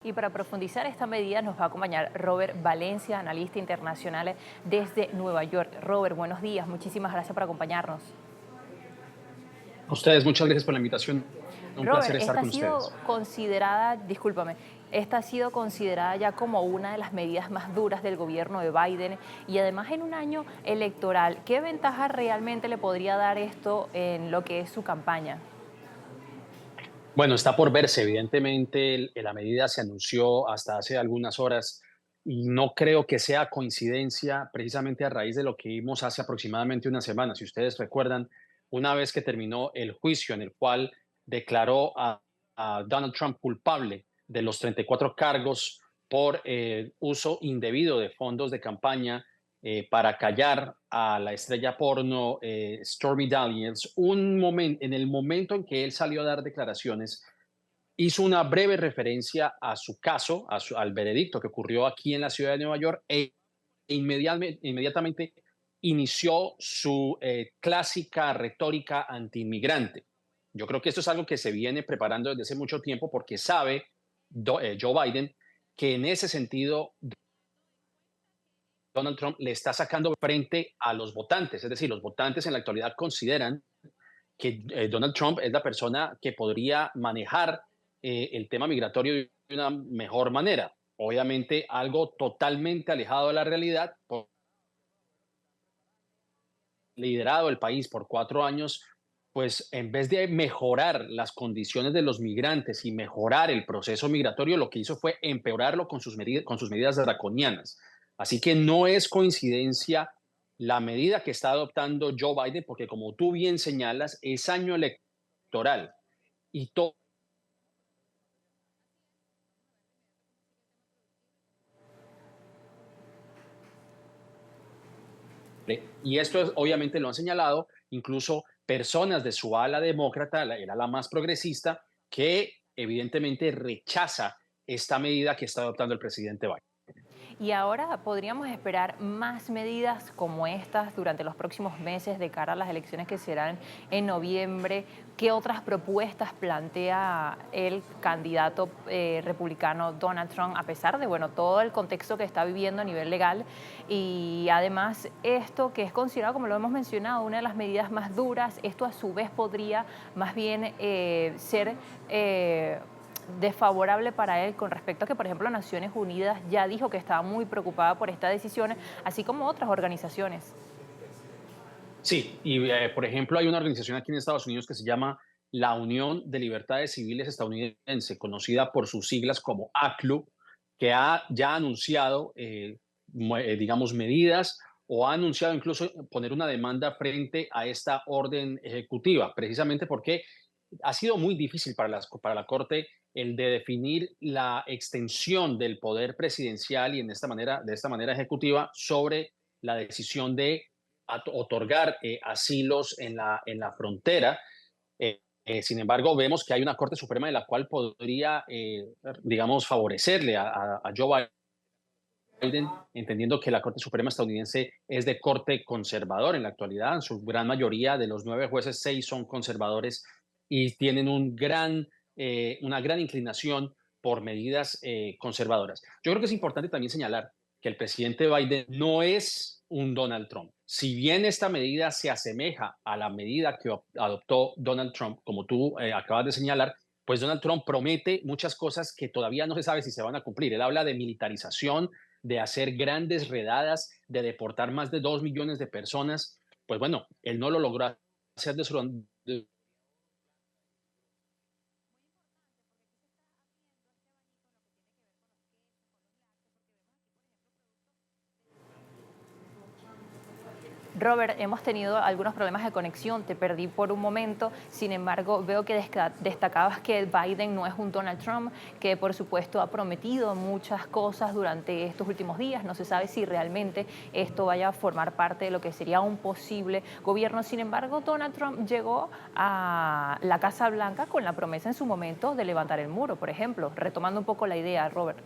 Y para profundizar esta medida nos va a acompañar Robert Valencia, analista internacional desde Nueva York. Robert, buenos días, muchísimas gracias por acompañarnos. A ustedes, muchas gracias por la invitación. Un placer Robert, estar esta ha con sido ustedes. considerada, discúlpame, esta ha sido considerada ya como una de las medidas más duras del gobierno de Biden y además en un año electoral. ¿Qué ventaja realmente le podría dar esto en lo que es su campaña? Bueno, está por verse. Evidentemente, la medida se anunció hasta hace algunas horas y no creo que sea coincidencia precisamente a raíz de lo que vimos hace aproximadamente una semana. Si ustedes recuerdan, una vez que terminó el juicio en el cual declaró a Donald Trump culpable de los 34 cargos por uso indebido de fondos de campaña para callar a la estrella porno Stormy Daniels, en el momento en que él salió a dar declaraciones, hizo una breve referencia a su caso, al veredicto que ocurrió aquí en la ciudad de Nueva York inmediatamente inició su clásica retórica antiinmigrante. Yo creo que esto es algo que se viene preparando desde hace mucho tiempo porque sabe Joe Biden que en ese sentido Donald Trump le está sacando frente a los votantes. Es decir, los votantes en la actualidad consideran que Donald Trump es la persona que podría manejar el tema migratorio de una mejor manera. Obviamente, algo totalmente alejado de la realidad, por liderado el país por 4 años, pues en vez de mejorar las condiciones de los migrantes y mejorar el proceso migratorio, lo que hizo fue empeorarlo con sus medidas draconianas. Así que no es coincidencia la medida que está adoptando Joe Biden, porque como tú bien señalas, es año electoral y todo. Y esto es, obviamente lo han señalado incluso personas de su ala demócrata, el ala más progresista, que evidentemente rechaza esta medida que está adoptando el presidente Biden. Y ahora podríamos esperar más medidas como estas durante los próximos meses de cara a las elecciones que serán en noviembre. ¿Qué otras propuestas plantea el candidato republicano Donald Trump, a pesar de bueno, todo el contexto que está viviendo a nivel legal? Y además esto que es considerado, como lo hemos mencionado, una de las medidas más duras, esto a su vez podría más bien ser desfavorable para él con respecto a que, por ejemplo, Naciones Unidas ya dijo que estaba muy preocupada por esta decisión, así como otras organizaciones. Sí, y por ejemplo hay una organización aquí en Estados Unidos que se llama la Unión de Libertades Civiles Estadounidense, conocida por sus siglas como ACLU, que ha ya anunciado, digamos, medidas o ha anunciado incluso poner una demanda frente a esta orden ejecutiva, precisamente porque ha sido muy difícil para la Corte el de definir la extensión del poder presidencial y de esta manera ejecutiva sobre la decisión de otorgar asilos en la frontera. Sin embargo, vemos que hay una Corte Suprema de la cual podría, digamos, favorecerle a Joe Biden, entendiendo que la Corte Suprema estadounidense es de corte conservador en la actualidad. En su gran mayoría de los 9 jueces, 6 son conservadores y tienen una gran inclinación por medidas conservadoras. Yo creo que es importante también señalar que el presidente Biden no es un Donald Trump. Si bien esta medida se asemeja a la medida que adoptó Donald Trump, como tú acabas de señalar, pues Donald Trump promete muchas cosas que todavía no se sabe si se van a cumplir. Él habla de militarización, de hacer grandes redadas, de deportar más de 2 millones de personas. Pues bueno, él no lo logró hacer Robert, hemos tenido algunos problemas de conexión, te perdí por un momento, sin embargo veo que destacabas que Biden no es un Donald Trump, que por supuesto ha prometido muchas cosas durante estos últimos días, no se sabe si realmente esto vaya a formar parte de lo que sería un posible gobierno, sin embargo Donald Trump llegó a la Casa Blanca con la promesa en su momento de levantar el muro, por ejemplo, retomando un poco la idea, Robert.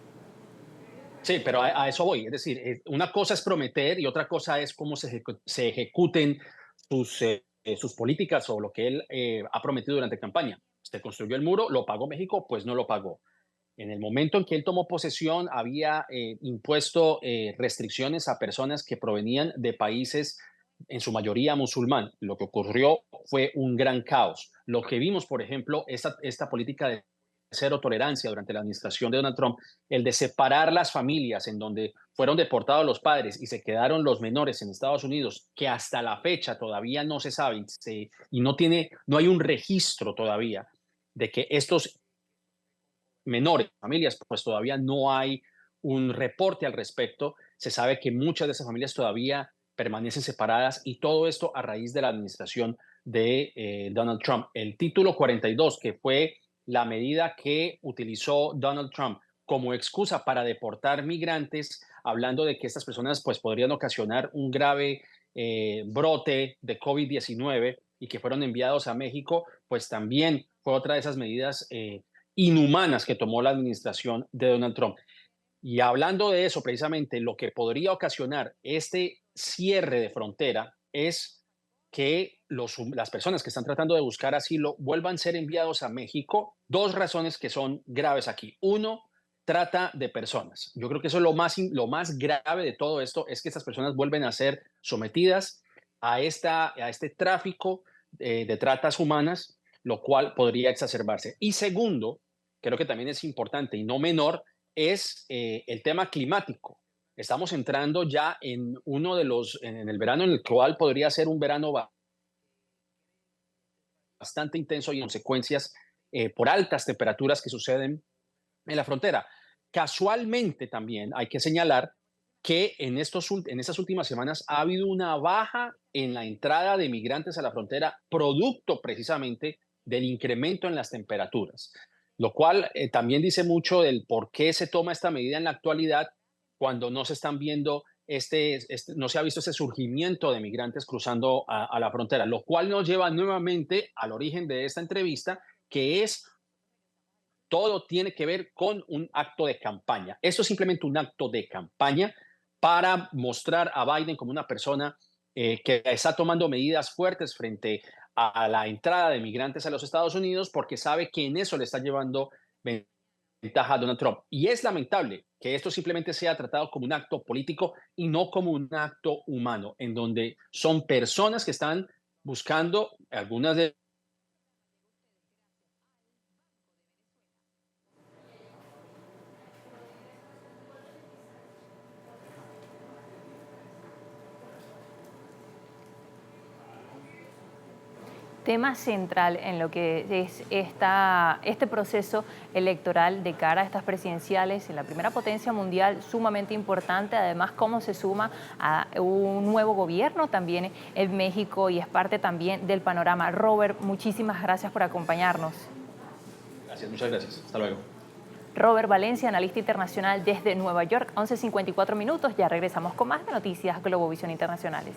Sí, pero a eso voy. Es decir, una cosa es prometer y otra cosa es cómo se ejecuten sus políticas o lo que él ha prometido durante campaña. Se construyó el muro, lo pagó México, pues no lo pagó. En el momento en que él tomó posesión, había impuesto restricciones a personas que provenían de países en su mayoría musulmán. Lo que ocurrió fue un gran caos. Lo que vimos, por ejemplo, esta política de cero tolerancia durante la administración de Donald Trump, el de separar las familias en donde fueron deportados los padres y se quedaron los menores en Estados Unidos, que hasta la fecha todavía no se sabe y no hay un registro todavía de que estos menores, familias, pues todavía no hay un reporte al respecto. Se sabe que muchas de esas familias todavía permanecen separadas y todo esto a raíz de la administración de Donald Trump. El título 42, que fue la medida que utilizó Donald Trump como excusa para deportar migrantes, hablando de que estas personas pues podrían ocasionar un grave brote de COVID-19 y que fueron enviados a México, pues también fue otra de esas medidas inhumanas que tomó la administración de Donald Trump. Y hablando de eso, precisamente lo que podría ocasionar este cierre de frontera es que las personas que están tratando de buscar asilo vuelvan a ser enviados a México. Dos razones que son graves aquí. Uno, trata de personas. Yo creo que eso es lo más grave de todo esto, es que estas personas vuelven a ser sometidas a este tráfico de tratas humanas, lo cual podría exacerbarse. Y segundo, creo que también es importante y no menor, es el tema climático. Estamos entrando ya en en el verano en el cual podría ser un verano bastante intenso y consecuencias por altas temperaturas que suceden en la frontera. Casualmente también hay que señalar que en estas últimas semanas ha habido una baja en la entrada de migrantes a la frontera, producto precisamente del incremento en las temperaturas, lo cual también dice mucho del por qué se toma esta medida en la actualidad cuando no se están viendo no se ha visto ese surgimiento de migrantes cruzando a la frontera, lo cual nos lleva nuevamente al origen de esta entrevista, que es todo tiene que ver con un acto de campaña. Esto es simplemente un acto de campaña para mostrar a Biden como una persona que está tomando medidas fuertes frente a la entrada de migrantes a los Estados Unidos, porque sabe que en eso le está llevando ventaja a Donald Trump. Y es lamentable que esto simplemente sea tratado como un acto político y no como un acto humano, en donde son personas que están buscando, algunas de Tema central en lo que es este proceso electoral de cara a estas presidenciales en la primera potencia mundial, sumamente importante, además cómo se suma a un nuevo gobierno también en México y es parte también del panorama. Robert, muchísimas gracias por acompañarnos. Gracias, muchas gracias. Hasta luego. Robert Valencia, analista internacional desde Nueva York, 11:54 minutos. Ya regresamos con más de Noticias Globovisión Internacionales.